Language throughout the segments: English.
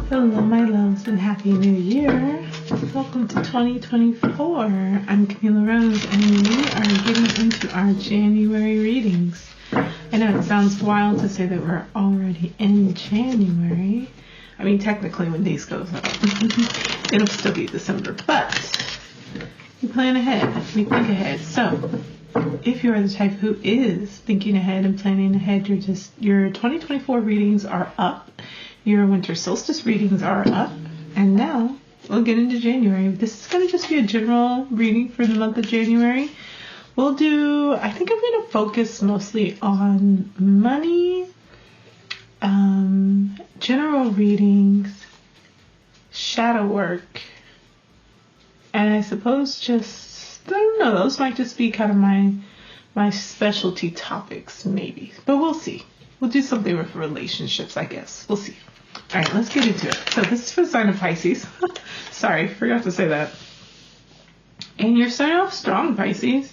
Hello, my loves, and Happy New Year. Welcome to 2024. I'm Camila Rose, and we are getting into our January readings. I know it sounds wild to say that we're already in January. I mean, technically, when these goes up, it'll still be December, but we plan ahead. We think ahead. So, if you are the type who is thinking ahead and planning ahead, your 2024 readings are up. Your winter solstice readings are up, and now we'll get into January. This is going to just be a general reading for the month of January. I think I'm going to focus mostly on money, general readings, shadow work, and I suppose I don't know, those might just be kind of my specialty topics, maybe. But we'll see. We'll do something with relationships, I guess. We'll see. All right, let's get into it. So this is for the sign of Pisces. Sorry, forgot to say that. And you're starting off strong, Pisces.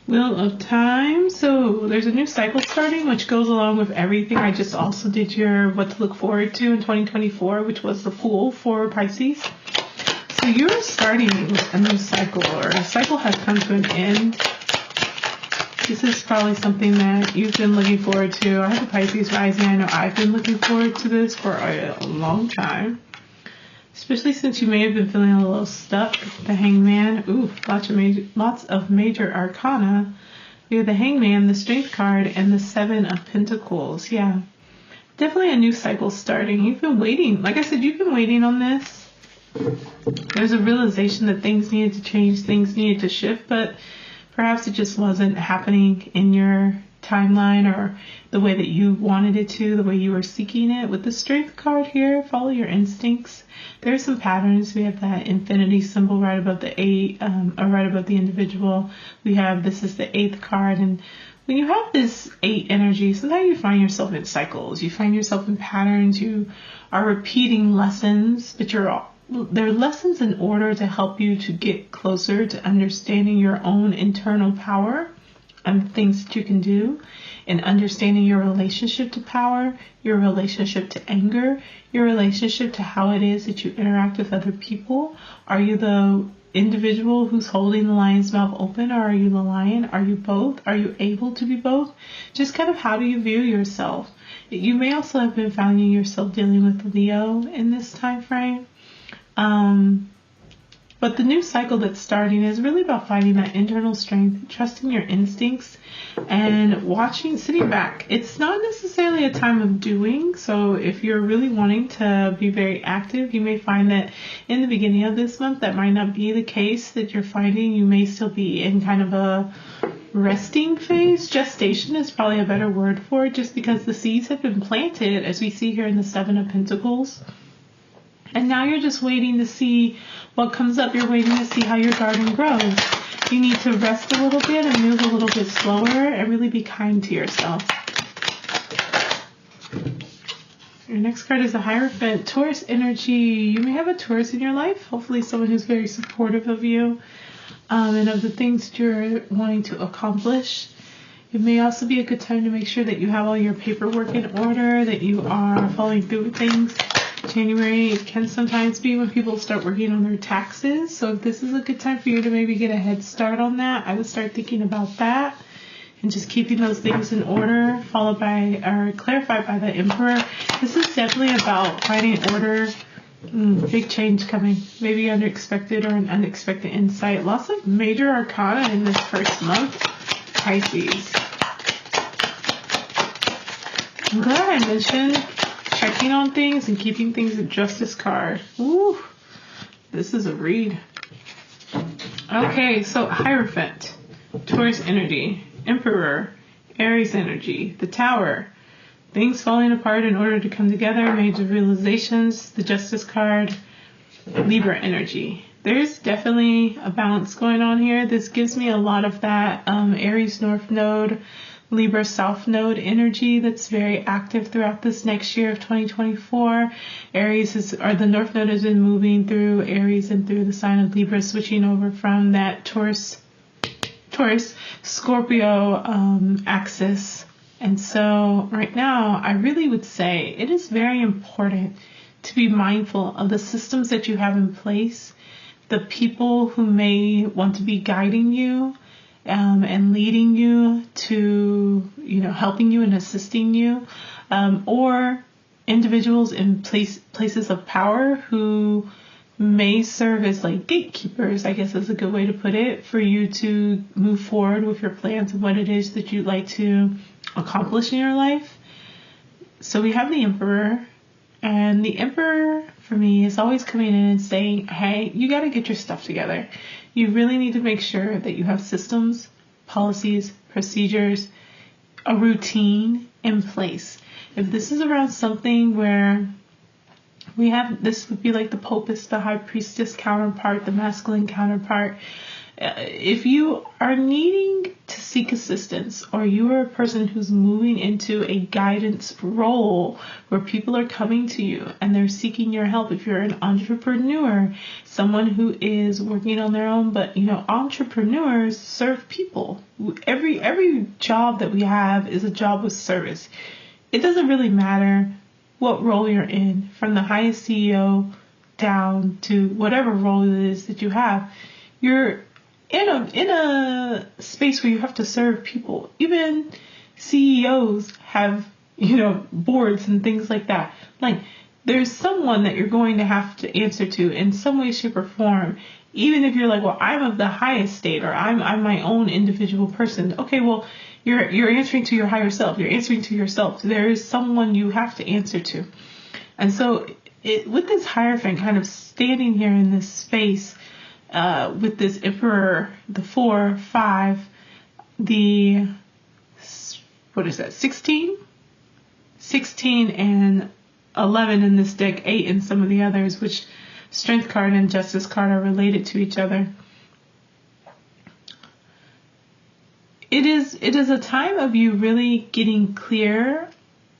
Wheel of Time. So there's a new cycle starting, which goes along with everything. I just also did your what to look forward to in 2024, which was the Fool for Pisces. So you're starting a new cycle, or a cycle has come to an end. This is probably something that you've been looking forward to. I have a Pisces rising. I know I've been looking forward to this for a long time. Especially since you may have been feeling a little stuck. The Hangman. Ooh, lots of major arcana. We have the Hangman, the Strength card, and the Seven of Pentacles. Yeah. Definitely a new cycle starting. You've been waiting. Like I said, you've been waiting on this. There's a realization that things needed to change, things needed to shift, but perhaps it just wasn't happening in your timeline or the way that you wanted it to, the way you were seeking it. With the Strength card here, follow your instincts. There are some patterns. We have that infinity symbol right above the 8, or right above the individual. This is the 8th card. And when you have this 8 energy, sometimes you find yourself in cycles. You find yourself in patterns. You are repeating lessons, but they're lessons in order to help you to get closer to understanding your own internal power and things that you can do, and understanding your relationship to power, your relationship to anger, your relationship to how it is that you interact with other people. Are you the individual who's holding the lion's mouth open, or are you the lion? Are you both? Are you able to be both? Just kind of how do you view yourself? You may also have been finding yourself dealing with Leo in this time frame. But the new cycle that's starting is really about finding that internal strength, trusting your instincts, and sitting back. It's not necessarily a time of doing. So if you're really wanting to be very active, you may find that in the beginning of this month, that might not be the case, that you're finding you may still be in kind of a resting phase. Gestation is probably a better word for it, just because the seeds have been planted, as we see here in the Seven of Pentacles. And now you're just waiting to see what comes up. You're waiting to see how your garden grows. You need to rest a little bit and move a little bit slower and really be kind to yourself. Your next card is the Hierophant. Taurus energy. You may have a Taurus in your life. Hopefully someone who's very supportive of you and of the things that you're wanting to accomplish. It may also be a good time to make sure that you have all your paperwork in order, that you are following through with things. January can sometimes be when people start working on their taxes. So if this is a good time for you to maybe get a head start on that, I would start thinking about that and just keeping those things in order, clarified by the Emperor. This is definitely about finding order. Big change coming. Maybe unexpected or an unexpected insight. Lots of major arcana in this first month, Pisces. I'm glad I mentioned checking on things and keeping things at Justice card. Ooh, this is a read. Okay, so Hierophant, Taurus energy, Emperor, Aries energy, the Tower, things falling apart in order to come together, major realizations, the Justice card, Libra energy. There's definitely a balance going on here. This gives me a lot of that Aries North Node, Libra South Node energy that's very active throughout this next year of 2024. The North Node has been moving through Aries and through the sign of Libra, switching over from that Taurus Scorpio axis. And so right now, I really would say it is very important to be mindful of the systems that you have in place, the people who may want to be guiding you and leading you to, helping you and assisting you, or individuals in places of power who may serve as like gatekeepers, I guess is a good way to put it, for you to move forward with your plans and what it is that you'd like to accomplish in your life. So we have the Emperor, and the Emperor for me is always coming in and saying, hey, you got to get your stuff together. You really need to make sure that you have systems, policies, procedures, a routine in place. If this is around something where we have, this would be like the Popist, the High Priestess counterpart, the masculine counterpart. If you are needing to seek assistance, or you are a person who's moving into a guidance role where people are coming to you and they're seeking your help, if you're an entrepreneur, someone who is working on their own, but entrepreneurs serve people. Every job that we have is a job of service. It doesn't really matter what role you're in, from the highest CEO down to whatever role it is that you have. You're in a space where you have to serve people. Even CEOs have, boards and things like that. Like, there's someone that you're going to have to answer to in some way, shape, or form. Even if you're like, well, I'm of the highest state, or I'm my own individual person. Okay, well, you're answering to your higher self. You're answering to yourself. There is someone you have to answer to. And so with this Hierophant kind of standing here in this space, with this Emperor, the 4, 5, the, 16? 16 and 11 in this deck, 8 in some of the others, which Strength card and Justice card are related to each other. It is a time of you really getting clear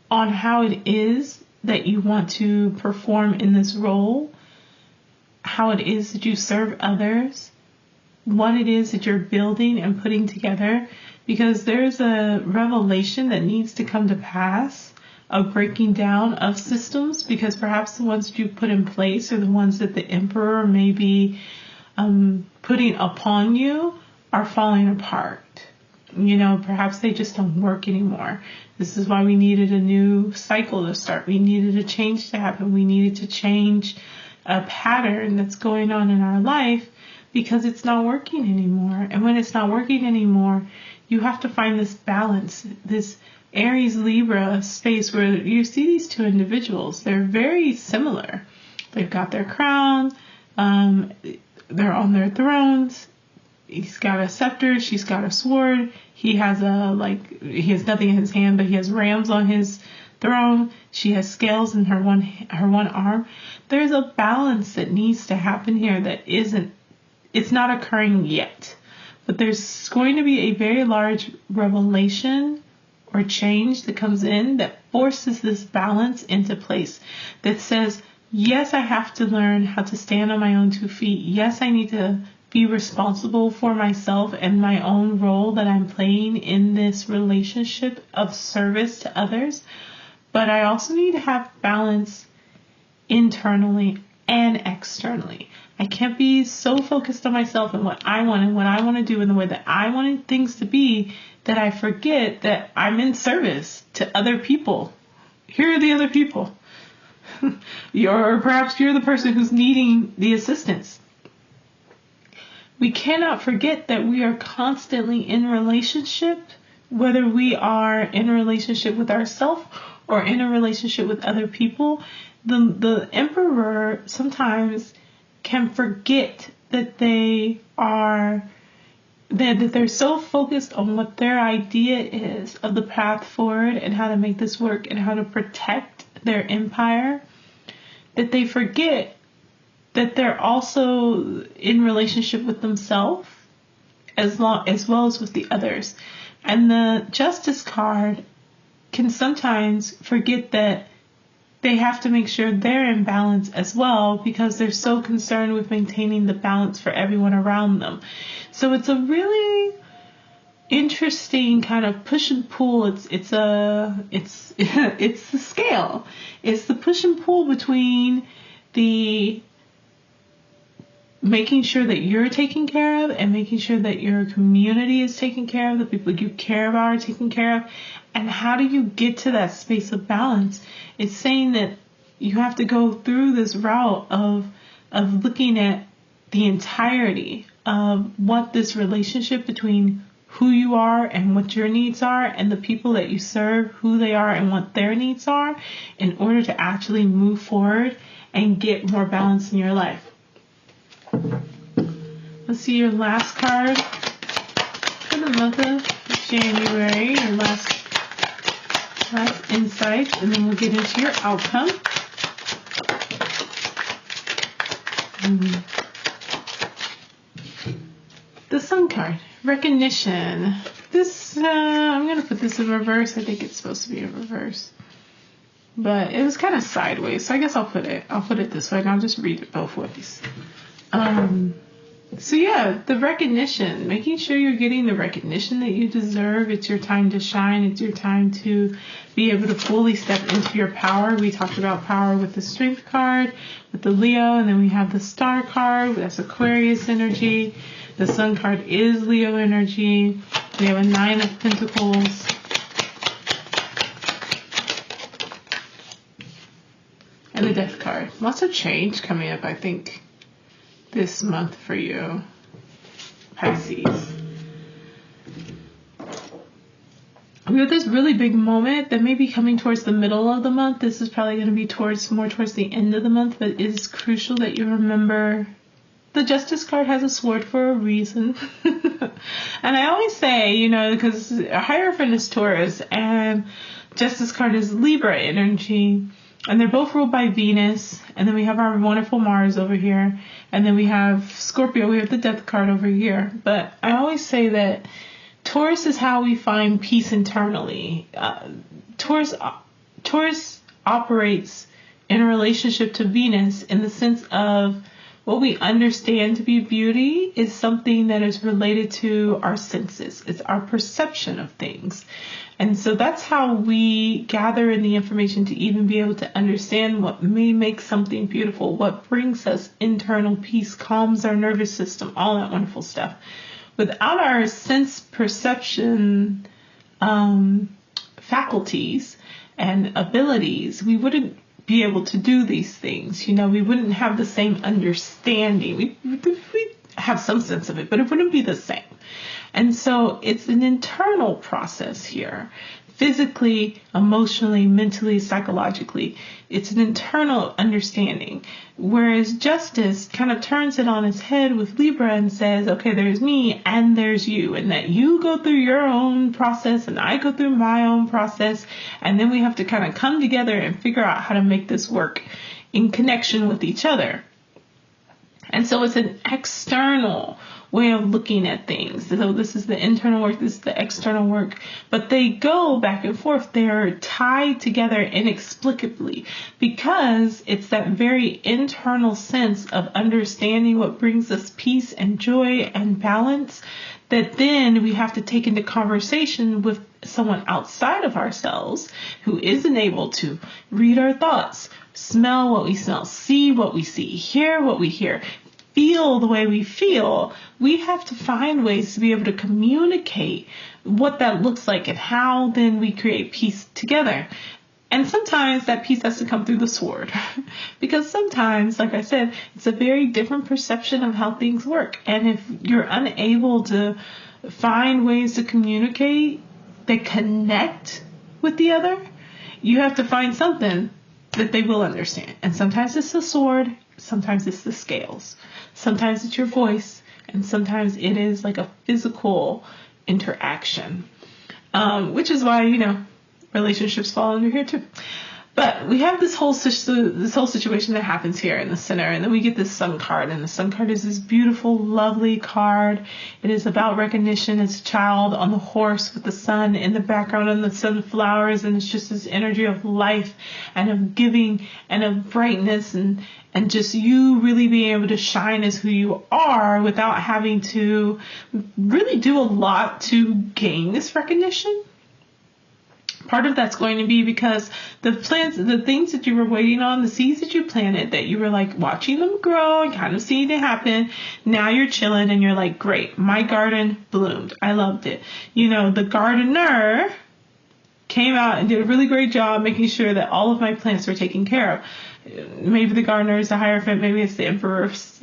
on how it is that you want to perform in this role, how it is that you serve others, what it is that you're building and putting together, because there's a revelation that needs to come to pass, a breaking down of systems, because perhaps the ones that you put in place or the ones that the Emperor may be putting upon you are falling apart. Perhaps they just don't work anymore. This is why we needed a new cycle to start. We needed a change to happen. We needed to change a pattern that's going on in our life, because it's not working anymore. And when it's not working anymore, you have to find this balance, this Aries Libra space where you see these two individuals. They're very similar. They've got their crown. They're on their thrones. He's got a scepter. She's got a sword. He has nothing in his hand, but he has rams on his throne. She has scales in her one arm. There's a balance that needs to happen here it's not occurring yet. But there's going to be a very large revelation or change that comes in that forces this balance into place, that says, yes, I have to learn how to stand on my own 2 feet. Yes, I need to be responsible for myself and my own role that I'm playing in this relationship of service to others. But I also need to have balance internally and externally. I can't be so focused on myself and what I want to do in the way that I wanted things to be, that I forget that I'm in service to other people. Here are the other people. Perhaps you're the person who's needing the assistance. We cannot forget that we are constantly in relationship, whether we are in a relationship with ourselves or in a relationship with other people. The Emperor sometimes can forget that they're so focused on what their idea is of the path forward and how to make this work and how to protect their empire, that they forget that they're also in relationship with themselves as well as with the others. And the Justice card can sometimes forget that they have to make sure they're in balance as well, because they're so concerned with maintaining the balance for everyone around them. So it's a really interesting kind of push and pull. It's it's the scale. It's the push and pull between the making sure that you're taken care of and making sure that your community is taken care of, the people you care about are taken care of. And how do you get to that space of balance? It's saying that you have to go through this route of looking at the entirety of what this relationship between who you are and what your needs are, and the people that you serve, who they are and what their needs are, in order to actually move forward and get more balance in your life. Let's see your last card for the month of January, your last insight, and then we'll get into your outcome. The Sun card, recognition. This, I'm going to put this in reverse. I think it's supposed to be in reverse. But it was kind of sideways, so I guess I'll put it this way, and I'll just read it both ways. So yeah, the recognition, making sure you're getting the recognition that you deserve. It's your time to shine. It's your time to be able to fully step into your power. We talked about power with the Strength card, with the Leo, and then we have the Star card. That's Aquarius energy. The Sun card is Leo energy. We have a 9 of Pentacles. And the Death card. Lots of change coming up, I think, this month for you, Pisces. We have this really big moment that may be coming towards the middle of the month. This is probably going to be more towards the end of the month, but it is crucial that you remember the Justice card has a sword for a reason. And I always say, because Hierophant is Taurus and Justice card is Libra energy. And they're both ruled by Venus. And then we have our wonderful Mars over here. And then we have Scorpio. We have the Death card over here. But I always say that Taurus is how we find peace internally. Taurus operates in a relationship to Venus in the sense of what we understand to be beauty is something that is related to our senses. It's our perception of things. And so that's how we gather in the information to even be able to understand what may make something beautiful, what brings us internal peace, calms our nervous system, all that wonderful stuff. Without our sense perception faculties and abilities, we wouldn't be able to do these things. We wouldn't have the same understanding. We have some sense of it, but it wouldn't be the same. And so it's an internal process here. Physically, emotionally, mentally, psychologically. It's an internal understanding. Whereas Justice kind of turns it on its head with Libra and says, okay, there's me and there's you. And that you go through your own process and I go through my own process. And then we have to kind of come together and figure out how to make this work in connection with each other. And so it's an external way of looking at things. So this is the internal work, this is the external work, but they go back and forth. They're tied together inexplicably because it's that very internal sense of understanding what brings us peace and joy and balance that then we have to take into conversation with someone outside of ourselves who isn't able to read our thoughts, smell what we smell, see what we see, hear what we hear, feel the way we feel. We have to find ways to be able to communicate what that looks like and how then we create peace together. And sometimes that peace has to come through the sword because sometimes, like I said, it's a very different perception of how things work. And if you're unable to find ways to communicate that connect with the other, you have to find something that they will understand. And sometimes it's the sword, sometimes it's the scales, sometimes it's your voice, and sometimes it is like a physical interaction, which is why, relationships fall under here too. But we have this whole situation that happens here in the center, and then we get this Sun card, and the Sun card is this beautiful, lovely card. It is about recognition as a child on the horse with the sun in the background and the sunflowers, and it's just this energy of life and of giving and of brightness and just you really being able to shine as who you are without having to really do a lot to gain this recognition. Part of that's going to be because the things that you were waiting on, the seeds that you planted, that you were like watching them grow and kind of seeing it happen. Now you're chilling and you're like, great, my garden bloomed. I loved it. The gardener came out and did a really great job making sure that all of my plants were taken care of. Maybe the gardener is the Hierophant, maybe it's the Emperor's,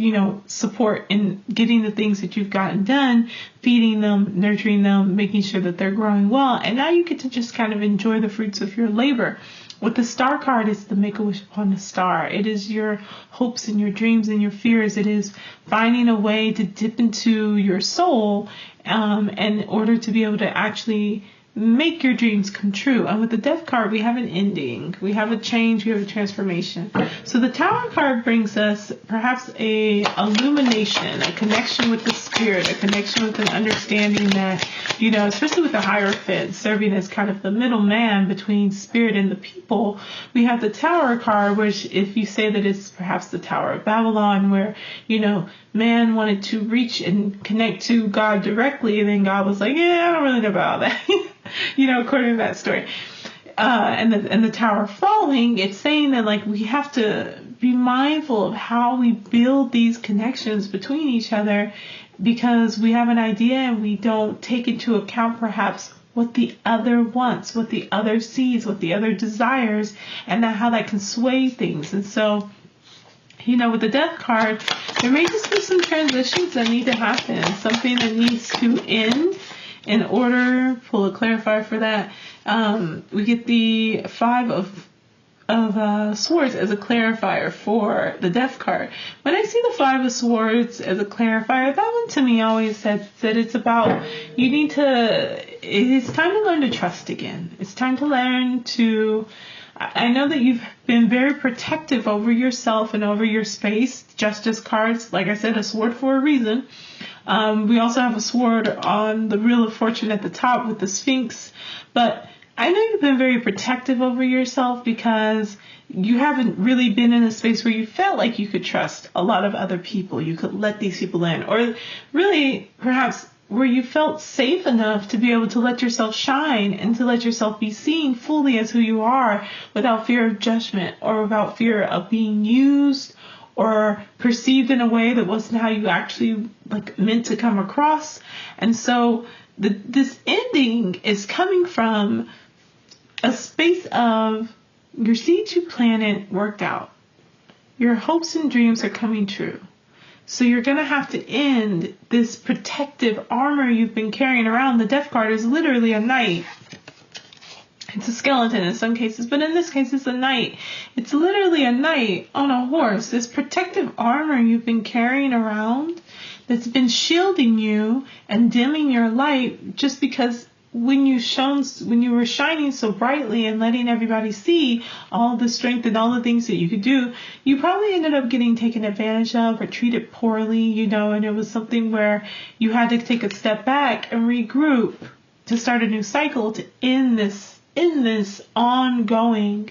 support in getting the things that you've gotten done, feeding them, nurturing them, making sure that they're growing well. And now you get to just kind of enjoy the fruits of your labor. With the Star card, it's the Make-A-Wish upon a star. It is your hopes and your dreams and your fears. It is finding a way to dip into your soul in order to be able to actually make your dreams come true. And with the Death card, we have an ending. We have a change. We have a transformation. So the Tower card brings us perhaps a illumination, a connection with the spirit, a connection with an understanding that, especially with the Hierophant serving as kind of the middleman between spirit and the people, we have the Tower card, which if you say that it's perhaps the Tower of Babylon, where, man wanted to reach and connect to God directly, and then God was like, yeah, I don't really know about that. According to that story. And the tower falling, it's saying that like we have to be mindful of how we build these connections between each other, because we have an idea and we don't take into account perhaps what the other wants, what the other sees, what the other desires, and how that can sway things. And so, with the Death card, there may just be some transitions that need to happen, something that needs to end. In order, pull a clarifier for that, we get the Five of Swords as a clarifier for the Death card. When I see the Five of Swords as a clarifier, that one to me always says that it's about, it's time to learn to trust again. It's time to learn to, I know that you've been very protective over yourself and over your space. Justice cards, like I said, a sword for a reason. We also have a sword on the Wheel of Fortune at the top with the Sphinx. But I know you've been very protective over yourself because you haven't really been in a space where you felt like you could trust a lot of other people. You could let these people in. Or really, perhaps, where you felt safe enough to be able to let yourself shine and to let yourself be seen fully as who you are without fear of judgment or without fear of being used or perceived in a way that wasn't how you actually meant to come across. And so this ending is coming from a space of your seeds you planted worked out. Your hopes and dreams are coming true. So you're going to have to end this protective armor you've been carrying around. The Death card is literally a knight. It's a skeleton in some cases, but in this case it's a knight. It's literally a knight on a horse. This protective armor you've been carrying around that's been shielding you and dimming your light, just because when you were shining so brightly and letting everybody see all the strength and all the things that you could do, you probably ended up getting taken advantage of or treated poorly, and it was something where you had to take a step back and regroup to start a new cycle to end this ongoing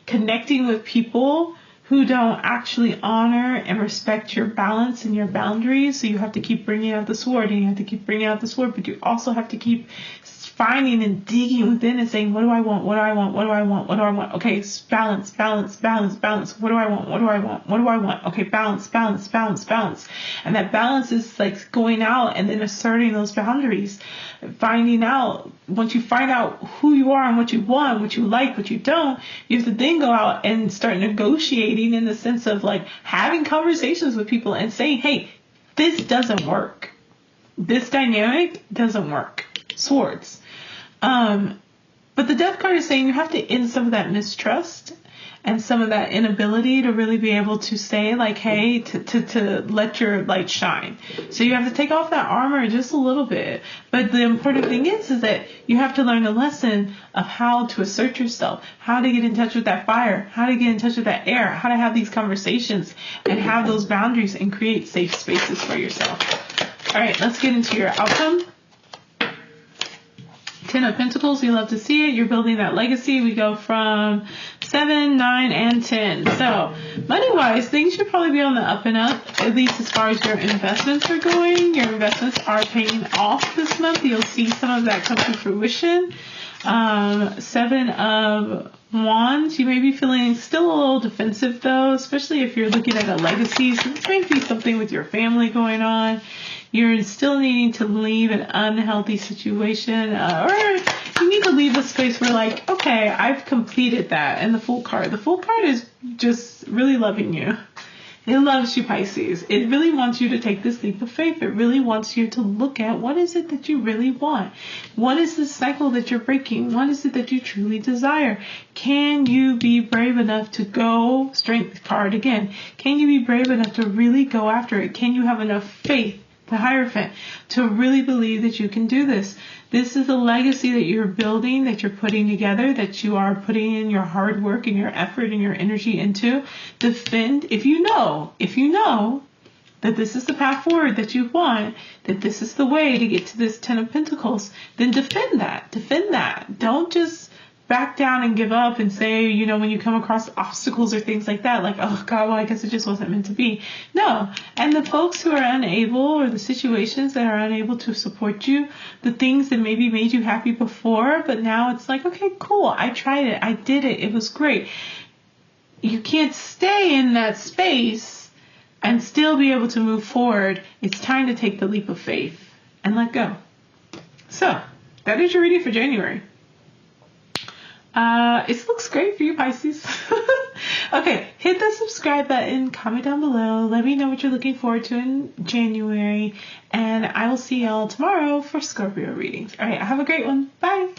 connecting with people who don't actually honor and respect your balance and your boundaries. So you have to keep bringing out the sword, and you have to keep bringing out the sword, but you also have to keep finding and digging within and saying, what do I want? What do I want? What do I want? What do I want? Okay, balance, balance, balance, balance. What do I want? What do I want? What do I want? Okay, balance, balance, balance, balance. And that balance is like going out and then asserting those boundaries. Finding out, once you find out who you are and what you want, what you like, what you don't, you have to then go out and start negotiating in the sense of like having conversations with people and saying, hey, this doesn't work. This dynamic doesn't work. Swords. But the Death card is saying you have to end some of that mistrust and some of that inability to really be able to say like, hey, to let your light shine. So you have to take off that armor just a little bit. But the important thing is that you have to learn the lesson of how to assert yourself, how to get in touch with that fire, how to get in touch with that air, how to have these conversations and have those boundaries and create safe spaces for yourself. All right, let's get into your outcome. 10 of Pentacles, you love to see it. You're building that legacy. We go from 7, 9, and 10. So, money-wise, things should probably be on the up and up, at least as far as your investments are going. Your investments are paying off this month. You'll see some of that come to fruition. 7 of Wands, you may be feeling still a little defensive though, especially if you're looking at a legacy. So this might be something with your family going on. You're still needing to leave an unhealthy situation, or you need to leave a space where like, okay, I've completed that. And the Fool card is just really loving you. It loves you, Pisces. It really wants you to take this leap of faith. It really wants you to look at what is it that you really want? What is the cycle that you're breaking? What is it that you truly desire? Can you be brave enough to go, Strength card again, can you be brave enough to really go after it? Can you have enough faith, the Hierophant, to really believe that you can do this? This is a legacy that you're building, that you're putting together, that you are putting in your hard work and your effort and your energy into. Defend, if you know that this is the path forward that you want, that this is the way to get to this 10 of Pentacles, then defend that. Don't just back down and give up and say, you know, when you come across obstacles or things like that, like, oh God, well, I guess it just wasn't meant to be. No. And the folks who are unable, or the situations that are unable to support you, the things that maybe made you happy before, but now it's like, okay, cool, I tried it, I did it, it was great. You can't stay in that space and still be able to move forward. It's time to take the leap of faith and let go. So that is your reading for January. It looks great for you, Pisces. Okay, hit the subscribe button, comment down below, let me know what you're looking forward to in January, and I will see y'all tomorrow for Scorpio readings. All right, have a great one. Bye.